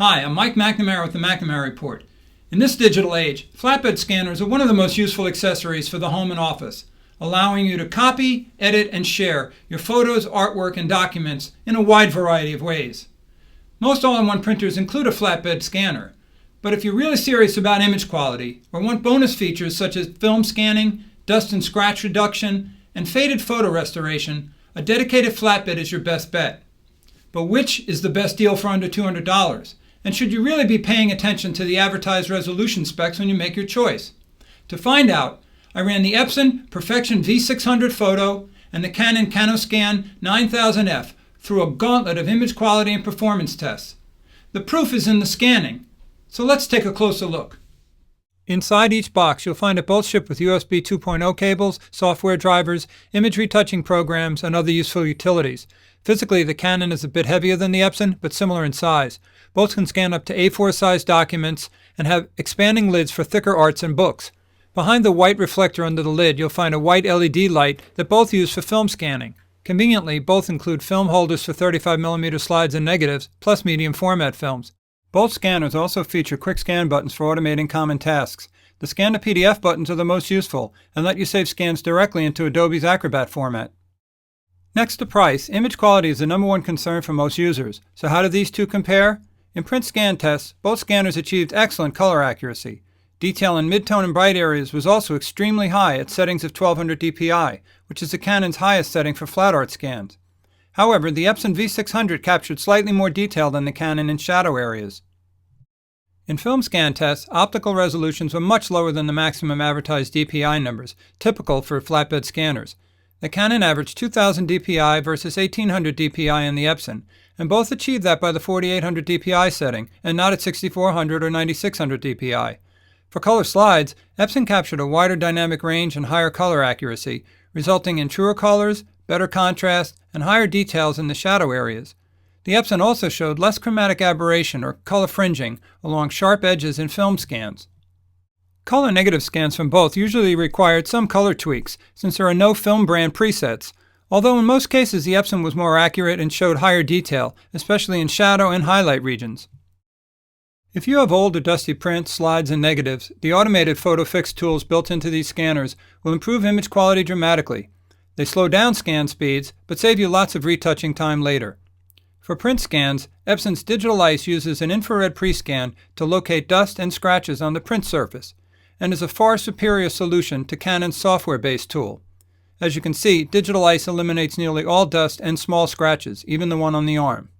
Hi, I'm Mike McNamara with the McNamara Report. In this digital age, flatbed scanners are one of the most useful accessories for the home and office, allowing you to copy, edit, and share your photos, artwork, and documents in a wide variety of ways. Most all-in-one printers include a flatbed scanner, but if you're really serious about image quality or want bonus features such as film scanning, dust and scratch reduction, and faded photo restoration, a dedicated flatbed is your best bet. But which is the best deal for under $200? And should you really be paying attention to the advertised resolution specs when you make your choice? To find out, I ran the Epson Perfection V600 photo and the Canon CanoScan 9000f through a gauntlet of image quality and performance tests. The proof is in the scanning, so let's take a closer look. Inside each box, you'll find it both shipped with USB 2.0 cables, software drivers, image retouching programs, and other useful utilities. Physically, the Canon is a bit heavier than the Epson, but similar in size. Both can scan up to A4-sized documents and have expanding lids for thicker arts and books. Behind the white reflector under the lid, you'll find a white LED light that both use for film scanning. Conveniently, both include film holders for 35mm slides and negatives, plus medium format films. Both scanners also feature quick scan buttons for automating common tasks. The Scan to PDF buttons are the most useful and let you save scans directly into Adobe's Acrobat format. Next to price, image quality is the number one concern for most users. So how do these two compare? In print scan tests, both scanners achieved excellent color accuracy. Detail in midtone and bright areas was also extremely high at settings of 1200 dpi, which is the Canon's highest setting for flat art scans. However, the Epson V600 captured slightly more detail than the Canon in shadow areas. In film scan tests, optical resolutions were much lower than the maximum advertised DPI numbers, typical for flatbed scanners. The Canon averaged 2000 dpi versus 1800 dpi in the Epson, and both achieved that by the 4800 dpi setting, and not at 6400 or 9600 dpi. For color slides, Epson captured a wider dynamic range and higher color accuracy, resulting in truer colors, better contrast, and higher details in the shadow areas. The Epson also showed less chromatic aberration or color fringing along sharp edges in film scans. Color negative scans from both usually required some color tweaks, since there are no film brand presets, although in most cases the Epson was more accurate and showed higher detail, especially in shadow and highlight regions. If you have old or dusty prints, slides, and negatives, the automated photo fix tools built into these scanners will improve image quality dramatically. They slow down scan speeds, but save you lots of retouching time later. For print scans, Epson's Digital Ice uses an infrared pre-scan to locate dust and scratches on the print surface, and is a far superior solution to Canon's software-based tool. As you can see, Digital Ice eliminates nearly all dust and small scratches, even the one on the arm.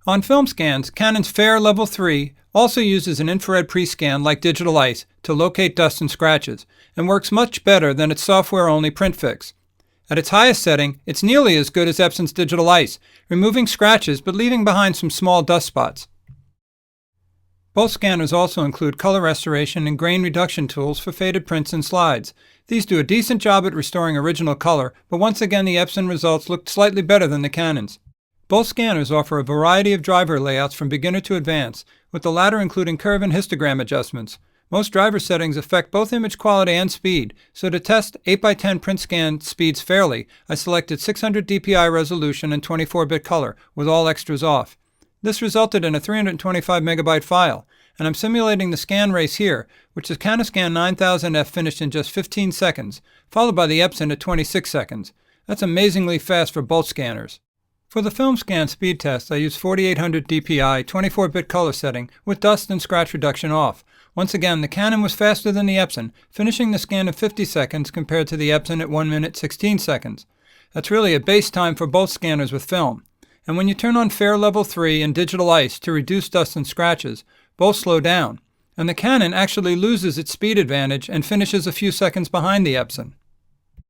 On film scans, Canon's Fair Level 3 also uses an infrared pre-scan like Digital Ice to locate dust and scratches, and works much better than its software-only print fix. At its highest setting, it's nearly as good as Epson's Digital Ice, removing scratches but leaving behind some small dust spots. Both scanners also include color restoration and grain reduction tools for faded prints and slides. These do a decent job at restoring original color, but once again the Epson results looked slightly better than the Canon's. Both scanners offer a variety of driver layouts from beginner to advanced, with the latter including curve and histogram adjustments. Most driver settings affect both image quality and speed, so to test 8x10 print scan speeds fairly, I selected 600 dpi resolution and 24-bit color, with all extras off. This resulted in a 325 megabyte file, and I'm simulating the scan race here, which is CanoScan 9000f finished in just 15 seconds, followed by the Epson at 26 seconds. That's amazingly fast for both scanners. For the film scan speed test, I used 4800 dpi 24-bit color setting with dust and scratch reduction off. Once again, the Canon was faster than the Epson, finishing the scan in 50 seconds compared to the Epson at 1 minute 16 seconds. That's really a base time for both scanners with film. And when you turn on Fair Level 3 and Digital Ice to reduce dust and scratches, both slow down. And the Canon actually loses its speed advantage and finishes a few seconds behind the Epson.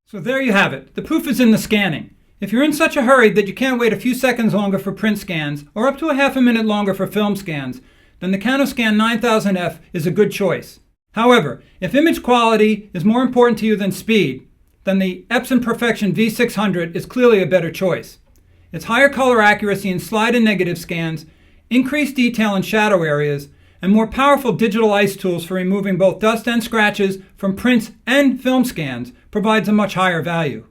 So there you have it. The proof is in the scanning. If you're in such a hurry that you can't wait a few seconds longer for print scans, or up to a half a minute longer for film scans, then the CanoScan 9000f is a good choice. However, if image quality is more important to you than speed, then the Epson Perfection V600 is clearly a better choice. Its higher color accuracy in slide and negative scans, increased detail in shadow areas, and more powerful Digital Ice tools for removing both dust and scratches from prints and film scans provides a much higher value.